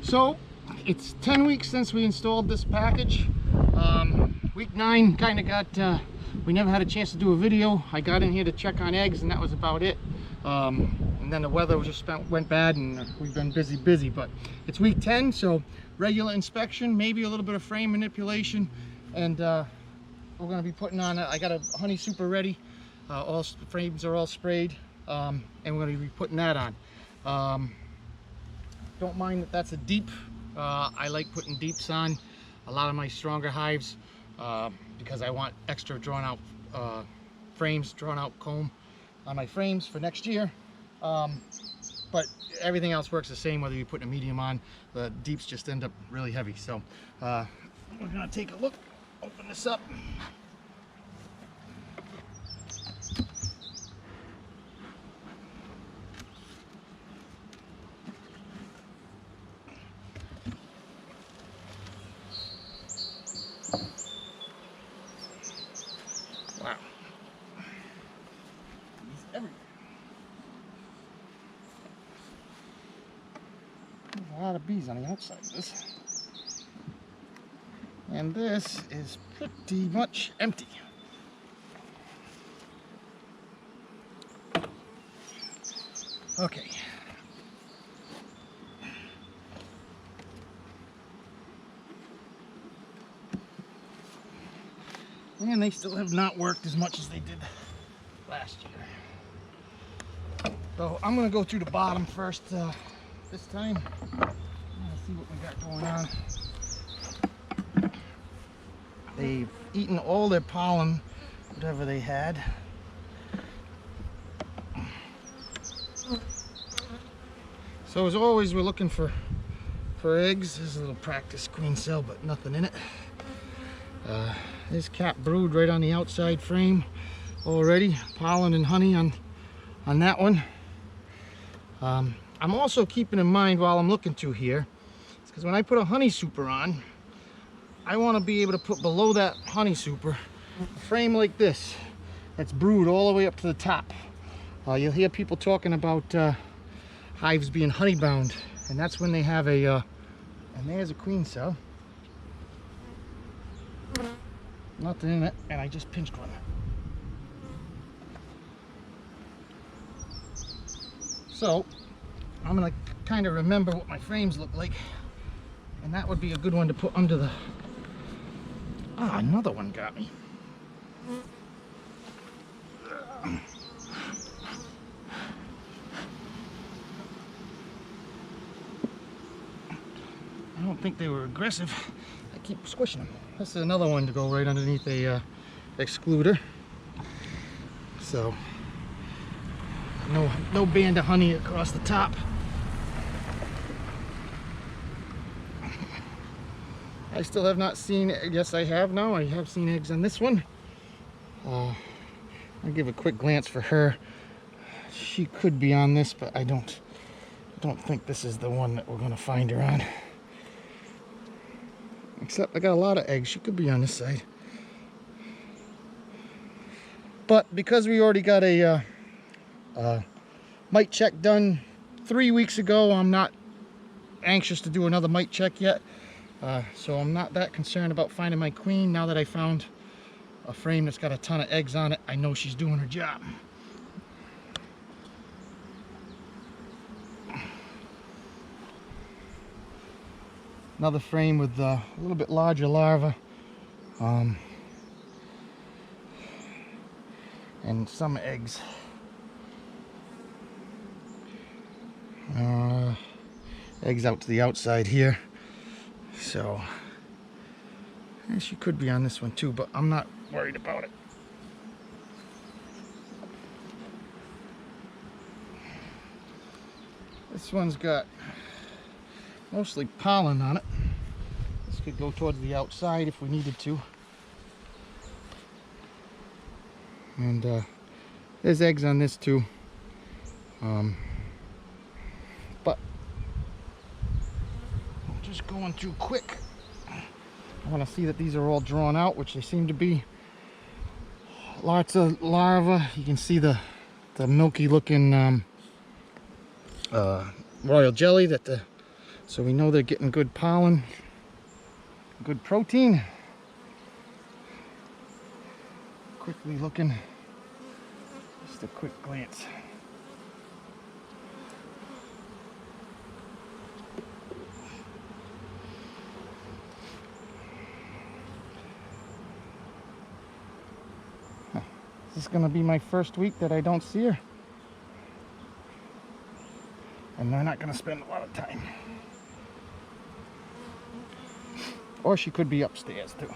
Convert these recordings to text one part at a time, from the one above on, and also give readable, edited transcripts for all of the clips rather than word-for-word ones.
So it's 10 weeks since we installed this package. Week 9 kind of got, we never had a chance to do a video. I got in here to check on eggs and that was about it. And then the weather just went bad and we've been busy, but it's week 10, so regular inspection, maybe a little bit of frame manipulation, and we're going to be putting on, I got a honey super ready, all frames are all sprayed, and we're going to be putting that on. Don't mind that that's a deep. I like putting deeps on a lot of my stronger hives because I want extra drawn out frames, drawn out comb on my frames for next year. But everything else works the same whether you put a medium on. The deeps just end up really heavy. So we're gonna take a look, open this up. Wow. He's everywhere. There's a lot of bees on the outside of this. And this is pretty much empty. Okay. And they still have not worked as much as they did last year. So I'm gonna go through the bottom first this time. See what we got going on. They've eaten all their pollen, whatever they had. So as always, we're looking for eggs. There's a little practice queen cell, but nothing in it. There's cat brood right on the outside frame already. Pollen and honey on that one. I'm also keeping in mind while I'm looking through here, because when I put a honey super on, I want to be able to put below that honey super a frame like this that's brood all the way up to the top. You'll hear people talking about hives being honey bound, and that's when they have a and there's a queen cell. Nothing in it, and I just pinched one. So I'm gonna kind of remember what my frames look like, and that would be a good one to put under the. Ah, another one got me. I don't think they were aggressive. I keep squishing them. This is another one to go right underneath a excluder. So no band of honey across the top. I still have not seen, yes I have now, I have seen eggs on this one. I'll give a quick glance for her. She could be on this, but I don't think this is the one that we're going to find her on. Except I got a lot of eggs. She could be on this side. But because we already got a mite check done 3 weeks ago, I'm not anxious to do another mite check yet. So I'm not that concerned about finding my queen. Now that I found a frame that's got a ton of eggs on it, I know she's doing her job. Another frame with a little bit larger larva, and some eggs. Eggs out to the outside here. So she could be on this one too, but I'm not worried about it. This one's got mostly pollen on it. This could go towards the outside if we needed to. And there's eggs on this too. But I'm just going through quick. I want to see that these are all drawn out, which they seem to be. Lots of larvae. You can see the milky looking royal jelly that the So we know they're getting good pollen, good protein. Quickly looking, just a quick glance. This is going to be my first week that I don't see her. And they're not going to spend a lot of time. Or she could be upstairs too.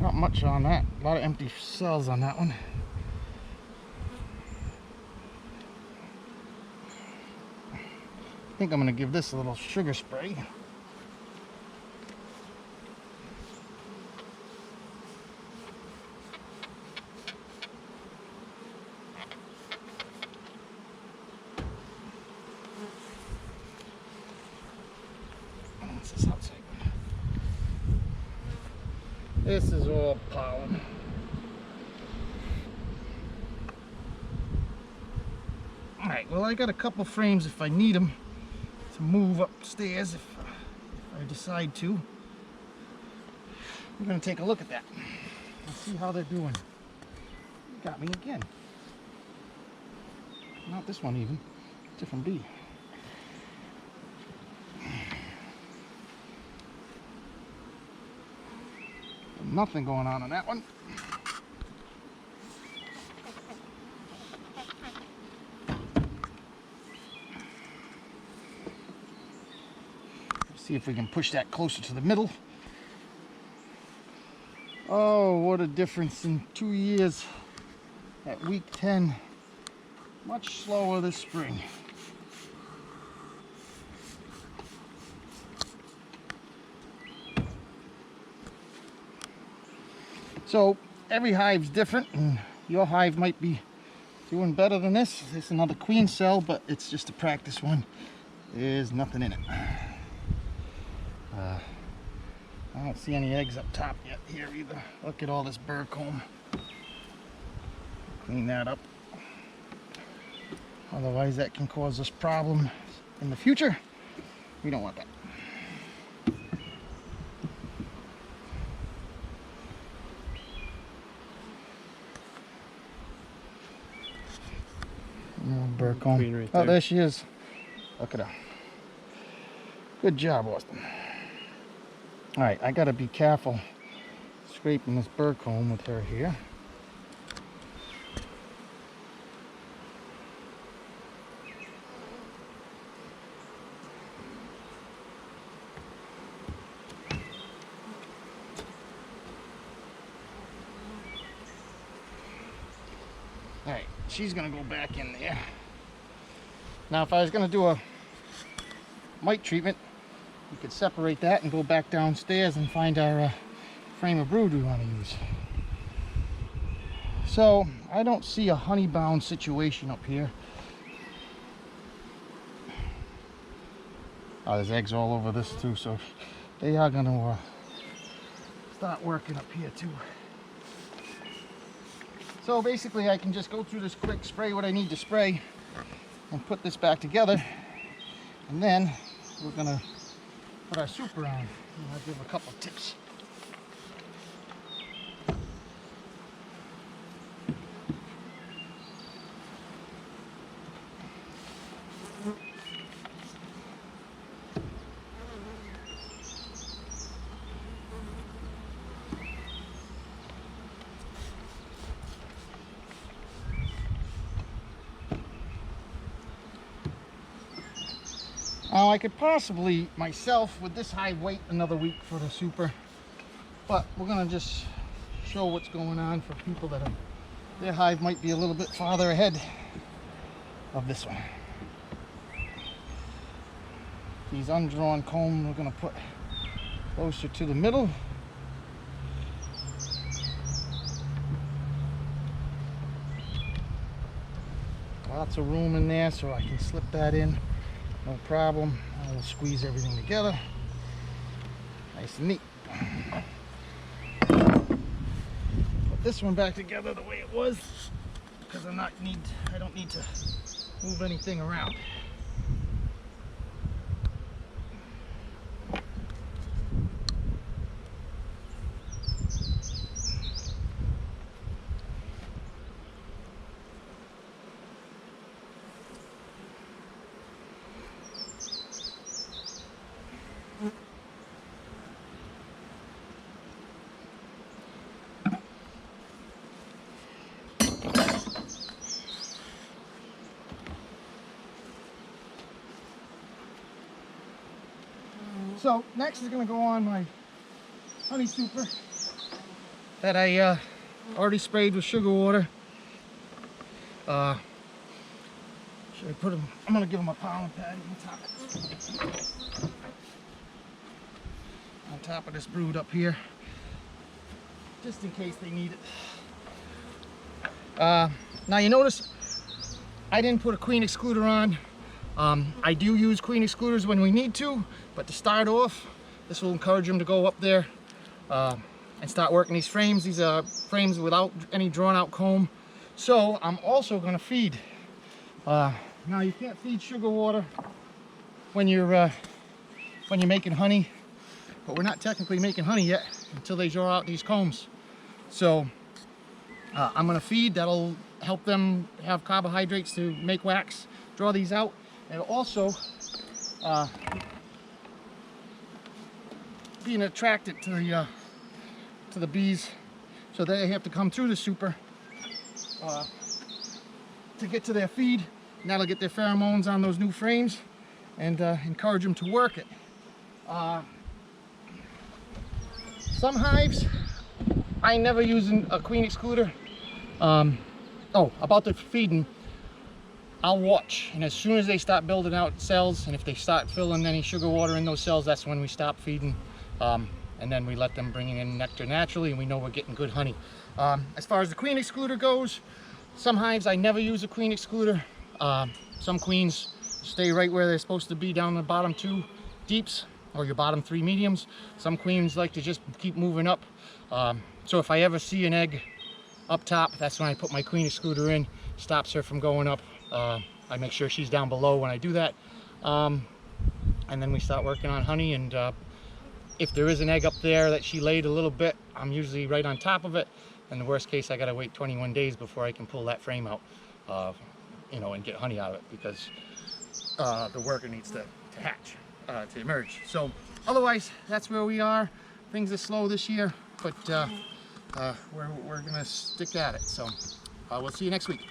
Not much on that. A lot of empty cells on that one. I think I'm going to give this a little sugar spray. What's this outside? This is all pollen. Alright, well, I got a couple frames if I need them to move upstairs if I decide to. I'm going to take a look at that and see how they're doing. Got me again. Not this one even. Different bee. Nothing going on that one. See if we can push that closer to the middle. Oh, what a difference in 2 years. At week 10, much slower this spring. So every hive's different, and your hive might be doing better than this. This is another queen cell, but it's just a practice one. There's nothing in it. I don't see any eggs up top yet here either. Look at all this burr comb. Clean that up. Otherwise that can cause us problems in the future. We don't want that. Burr comb. Right there. Oh, there she is. Look at her. Good job, Austin. Alright, I gotta be careful scraping this burr comb with her here. Alright, she's gonna go back in there. Now if I was gonna do a mite treatment, we could separate that and go back downstairs and find our frame of brood we want to use. So I don't see a honey bound situation up here. Oh, there's eggs all over this too, so they are going to start working up here too. So basically I can just go through this quick, spray what I need to spray, and put this back together, and then we're going to put our super on. I'll give a couple tips. Now I could possibly myself with this hive wait another week for the super, but we're gonna just show what's going on for people that are, their hive might be a little bit farther ahead of this one. These undrawn comb we're gonna put closer to the middle. Lots of room in there so I can slip that in. No problem. I'll squeeze everything together. Nice and neat. put this one back together the way it was, because I don't need to move anything around. So next is going to go on my honey super that I already sprayed with sugar water. Should I put them? I'm going to give them a pollen pad on top of this brood up here, just in case they need it. Now you notice I didn't put a queen excluder on. I do use queen excluders when we need to, but to start off, this will encourage them to go up there and start working these frames. These are frames without any drawn out comb. So I'm also going to feed. Now you can't feed sugar water when you're making honey, but we're not technically making honey yet until they draw out these combs. So I'm going to feed. That'll help them have carbohydrates to make wax, draw these out. And also being attracted to the bees, so they have to come through the super to get to their feed, and that'll get their pheromones on those new frames and encourage them to work it. Some hives I never use a queen excluder. About the feeding, I'll watch, and as soon as they start building out cells, and if they start filling any sugar water in those cells, that's when we stop feeding, and then we let them bring in nectar naturally, and we know we're getting good honey. As far as the queen excluder goes, some hives I never use a queen excluder. Some queens stay right where they're supposed to be, down the bottom 2 deeps or your bottom 3 mediums. Some queens like to just keep moving up. So if I ever see an egg up top, that's when I put my queen excluder in, stops her from going up. I make sure she's down below when I do that, and then we start working on honey. And if there is an egg up there that she laid a little bit, I'm usually right on top of it. In the worst case, I gotta wait 21 days before I can pull that frame out, and get honey out of it, because the worker needs to hatch, to emerge. So otherwise, that's where we are. Things are slow this year, but we're gonna stick at it. So we'll see you next week.